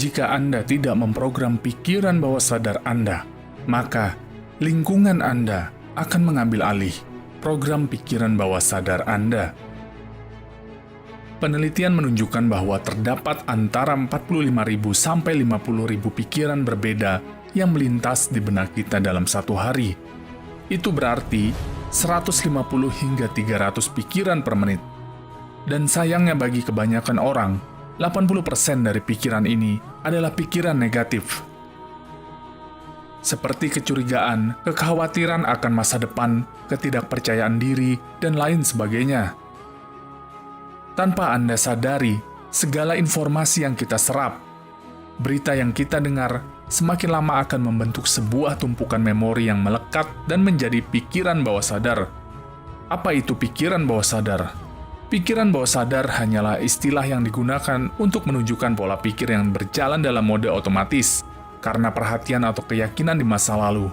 jika Anda tidak memprogram pikiran bawah sadar Anda, maka lingkungan Anda akan mengambil alih program pikiran bawah sadar Anda. Penelitian menunjukkan bahwa terdapat antara 45.000 sampai 50.000 pikiran berbeda yang melintas di benak kita dalam satu hari. Itu berarti 150 hingga 300 pikiran per menit. Dan sayangnya bagi kebanyakan orang, 80% dari pikiran ini adalah pikiran negatif. Seperti kecurigaan, kekhawatiran akan masa depan, ketidakpercayaan diri, dan lain sebagainya. Tanpa Anda sadari, segala informasi yang kita serap, berita yang kita dengar, semakin lama akan membentuk sebuah tumpukan memori yang melekat dan menjadi pikiran bawah sadar. Apa itu pikiran bawah sadar? Pikiran bawah sadar hanyalah istilah yang digunakan untuk menunjukkan pola pikir yang berjalan dalam mode otomatis, karena perhatian atau keyakinan di masa lalu.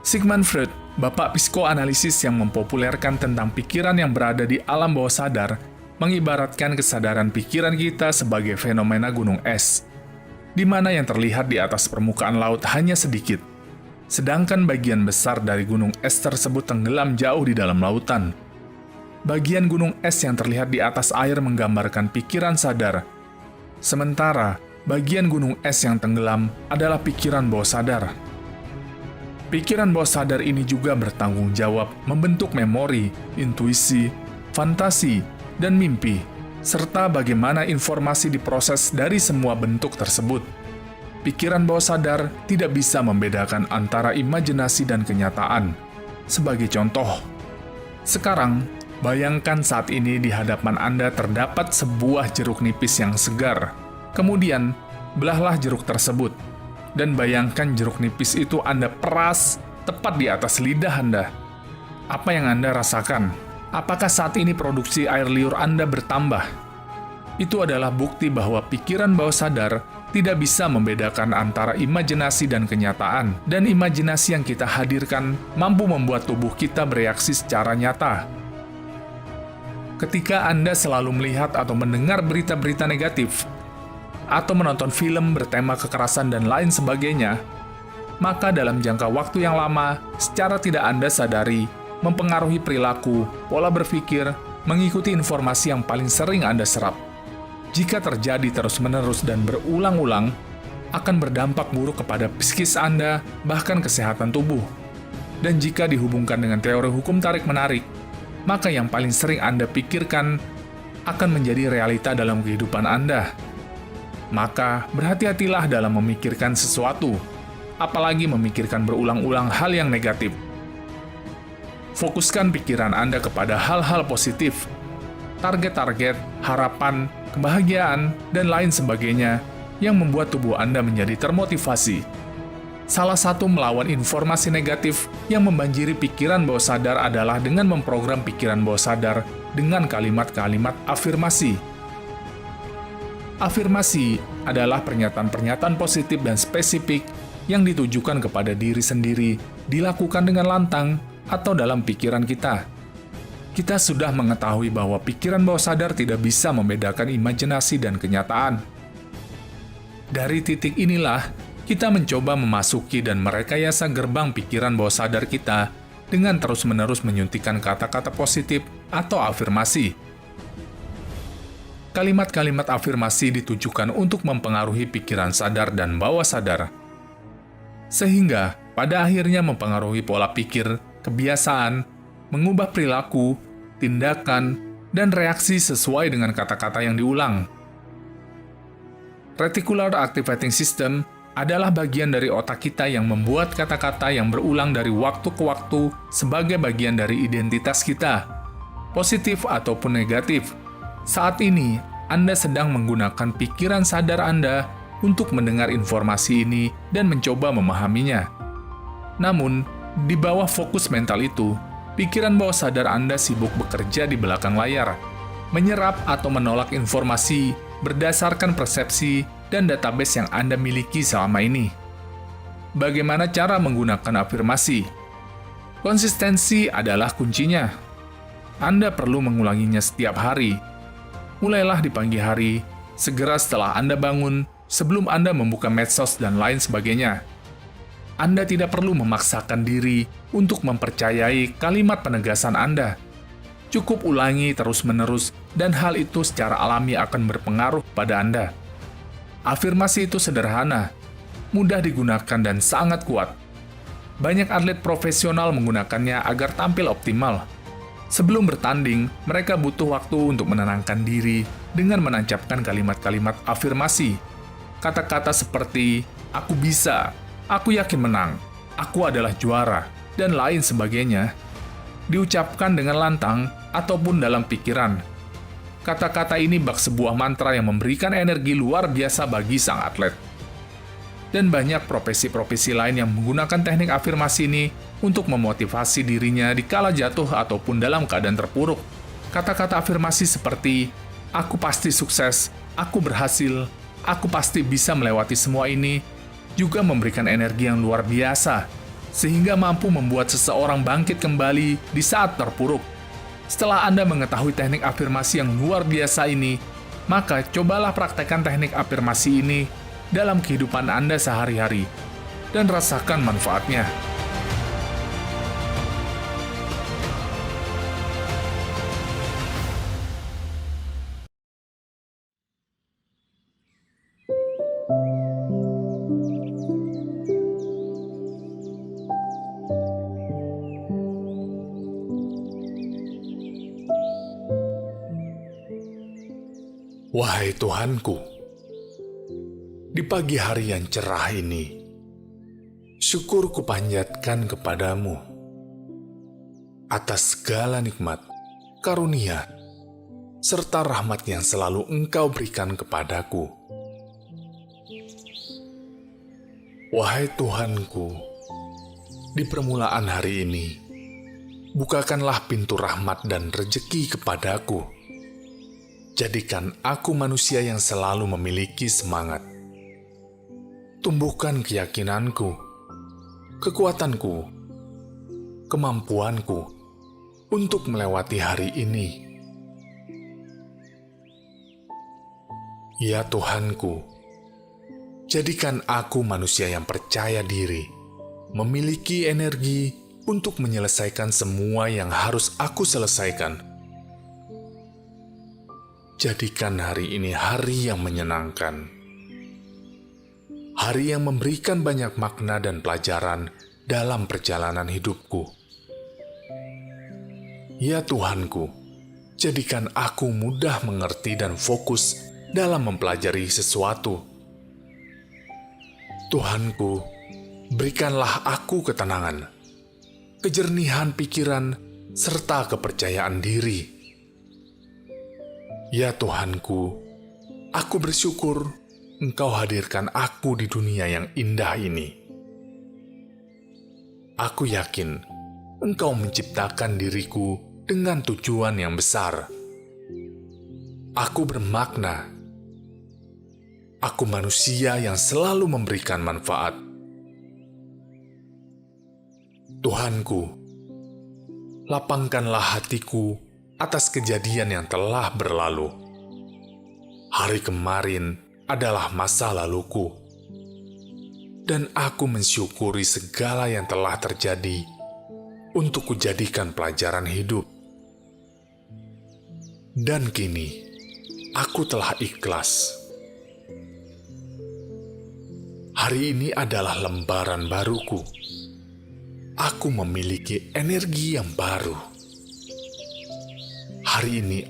Sigmund Freud, bapak psikoanalisis yang mempopulerkan tentang pikiran yang berada di alam bawah sadar, mengibaratkan kesadaran pikiran kita sebagai fenomena gunung es, di mana yang terlihat di atas permukaan laut hanya sedikit, sedangkan bagian besar dari gunung es tersebut tenggelam jauh di dalam lautan. Bagian gunung es yang terlihat di atas air menggambarkan pikiran sadar, sementara bagian gunung es yang tenggelam adalah pikiran bawah sadar. Pikiran bawah sadar ini juga bertanggung jawab membentuk memori, intuisi, fantasi, dan mimpi, serta bagaimana informasi diproses dari semua bentuk tersebut. Pikiran bawah sadar tidak bisa membedakan antara imajinasi dan kenyataan. Sebagai contoh, sekarang, bayangkan saat ini di hadapan Anda terdapat sebuah jeruk nipis yang segar. Kemudian, belahlah jeruk tersebut. Dan bayangkan jeruk nipis itu Anda peras tepat di atas lidah Anda. Apa yang Anda rasakan? Apakah saat ini produksi air liur Anda bertambah? Itu adalah bukti bahwa pikiran bawah sadar tidak bisa membedakan antara imajinasi dan kenyataan, dan imajinasi yang kita hadirkan mampu membuat tubuh kita bereaksi secara nyata. Ketika Anda selalu melihat atau mendengar berita-berita negatif, atau menonton film bertema kekerasan dan lain sebagainya, maka dalam jangka waktu yang lama, secara tidak Anda sadari, mempengaruhi perilaku, pola berpikir, mengikuti informasi yang paling sering Anda serap. Jika terjadi terus-menerus dan berulang-ulang, akan berdampak buruk kepada psikis Anda, bahkan kesehatan tubuh. Dan jika dihubungkan dengan teori hukum tarik-menarik, maka yang paling sering Anda pikirkan akan menjadi realita dalam kehidupan Anda. Maka berhati-hatilah dalam memikirkan sesuatu, apalagi memikirkan berulang-ulang hal yang negatif. Fokuskan pikiran Anda kepada hal-hal positif, target-target, harapan, kebahagiaan, dan lain sebagainya yang membuat tubuh Anda menjadi termotivasi. Salah satu melawan informasi negatif yang membanjiri pikiran bawah sadar adalah dengan memprogram pikiran bawah sadar dengan kalimat-kalimat afirmasi. Afirmasi adalah pernyataan-pernyataan positif dan spesifik yang ditujukan kepada diri sendiri, dilakukan dengan lantang atau dalam pikiran kita. Kita sudah mengetahui bahwa pikiran bawah sadar tidak bisa membedakan imajinasi dan kenyataan. Dari titik inilah, kita mencoba memasuki dan merekayasa gerbang pikiran bawah sadar kita dengan terus-menerus menyuntikkan kata-kata positif atau afirmasi. Kalimat-kalimat afirmasi ditujukan untuk mempengaruhi pikiran sadar dan bawah sadar, sehingga pada akhirnya mempengaruhi pola pikir, kebiasaan, mengubah perilaku, tindakan, dan reaksi sesuai dengan kata-kata yang diulang. Reticular Activating System adalah bagian dari otak kita yang membuat kata-kata yang berulang dari waktu ke waktu sebagai bagian dari identitas kita, positif ataupun negatif. Saat ini, Anda sedang menggunakan pikiran sadar Anda untuk mendengar informasi ini dan mencoba memahaminya. Namun, di bawah fokus mental itu, pikiran bawah sadar Anda sibuk bekerja di belakang layar, menyerap atau menolak informasi berdasarkan persepsi dan database yang Anda miliki selama ini. Bagaimana cara menggunakan afirmasi? Konsistensi adalah kuncinya. Anda perlu mengulanginya setiap hari. Mulailah di pagi hari, Segera setelah Anda bangun, sebelum Anda membuka medsos dan lain sebagainya. Anda tidak perlu memaksakan diri untuk mempercayai kalimat penegasan Anda. Cukup ulangi terus-menerus dan hal itu secara alami akan berpengaruh pada Anda. Afirmasi itu sederhana, mudah digunakan dan sangat kuat. Banyak atlet profesional menggunakannya agar tampil optimal. Sebelum bertanding, mereka butuh waktu untuk menenangkan diri dengan menancapkan kalimat-kalimat afirmasi. Kata-kata seperti, "Aku bisa," "Aku yakin menang," "Aku adalah juara," dan lain sebagainya, diucapkan dengan lantang ataupun dalam pikiran. Kata-kata ini bak sebuah mantra yang memberikan energi luar biasa bagi sang atlet. Dan banyak profesi-profesi lain yang menggunakan teknik afirmasi ini untuk memotivasi dirinya di kala jatuh ataupun dalam keadaan terpuruk. Kata-kata afirmasi seperti, "Aku pasti sukses," "Aku berhasil," "Aku pasti bisa melewati semua ini," juga memberikan energi yang luar biasa, sehingga mampu membuat seseorang bangkit kembali di saat terpuruk. Setelah Anda mengetahui teknik afirmasi yang luar biasa ini, maka cobalah praktekkan teknik afirmasi ini dalam kehidupan Anda sehari-hari, dan rasakan manfaatnya. Wahai Tuhanku, di pagi hari yang cerah ini, syukur kupanjatkan kepadamu atas segala nikmat, karunia, serta rahmat yang selalu Engkau berikan kepadaku. Wahai Tuhanku, di permulaan hari ini, bukakanlah pintu rahmat dan rejeki kepadaku. Jadikan aku manusia yang selalu memiliki semangat. Tumbuhkan keyakinanku, kekuatanku, kemampuanku untuk melewati hari ini. Ya Tuhanku, jadikan aku manusia yang percaya diri, memiliki energi untuk menyelesaikan semua yang harus aku selesaikan. Jadikan hari ini hari yang menyenangkan. Hari yang memberikan banyak makna dan pelajaran dalam perjalanan hidupku. Ya Tuhanku, jadikan aku mudah mengerti dan fokus dalam mempelajari sesuatu. Tuhanku, berikanlah aku ketenangan, kejernihan pikiran, serta kepercayaan diri. Ya Tuhanku, aku bersyukur Engkau hadirkan aku di dunia yang indah ini. Aku yakin Engkau menciptakan diriku dengan tujuan yang besar. Aku bermakna. Aku manusia yang selalu memberikan manfaat. Tuhanku, lapangkanlah hatiku atas kejadian yang telah berlalu. Hari kemarin adalah masa laluku, dan aku mensyukuri segala yang telah terjadi untuk kujadikan pelajaran hidup. Dan kini, aku telah ikhlas. Hari ini adalah lembaran baruku. Aku memiliki energi yang baru. Hari ini,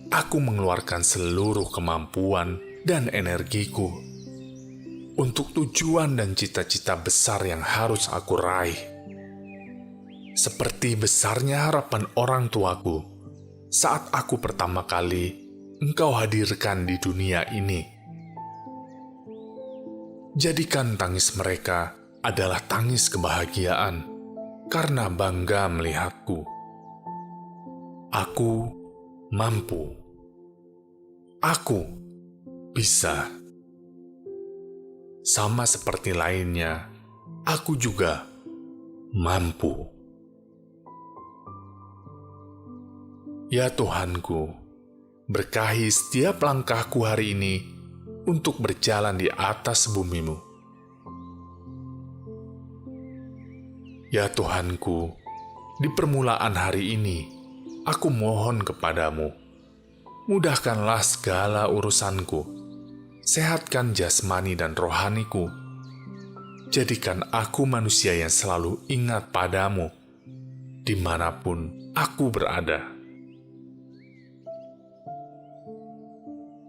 aku mengeluarkan seluruh kemampuan dan energiku untuk tujuan dan cita-cita besar yang harus aku raih. Seperti besarnya harapan orang tuaku saat aku pertama kali Engkau hadirkan di dunia ini. Jadikan tangis mereka adalah tangis kebahagiaan karena bangga melihatku. Aku mampu. Aku bisa. Sama seperti lainnya, aku juga mampu. Ya Tuhanku, berkahi setiap langkahku hari ini untuk berjalan di atas bumimu. Ya Tuhanku, di permulaan hari ini, aku mohon kepadamu, mudahkanlah segala urusanku, sehatkan jasmani dan rohaniku, jadikan aku manusia yang selalu ingat padamu, dimanapun aku berada.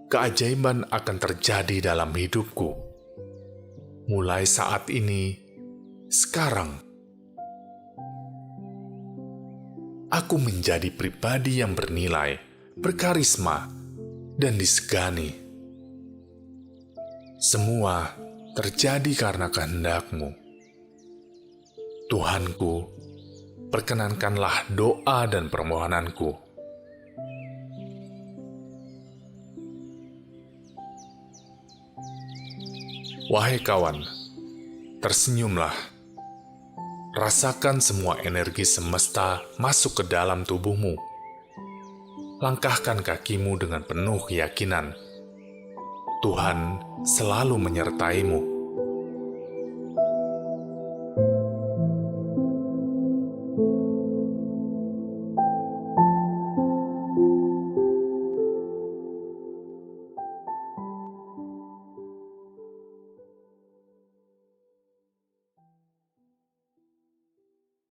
Keajaiban akan terjadi dalam hidupku, mulai saat ini, sekarang. Aku menjadi pribadi yang bernilai, berkarisma, dan disegani. Semua terjadi karena kehendak-Mu. Tuhanku, perkenankanlah doa dan permohonanku. Wahai kawan, tersenyumlah. Rasakan semua energi semesta masuk ke dalam tubuhmu. Langkahkan kakimu dengan penuh keyakinan. Tuhan selalu menyertaimu.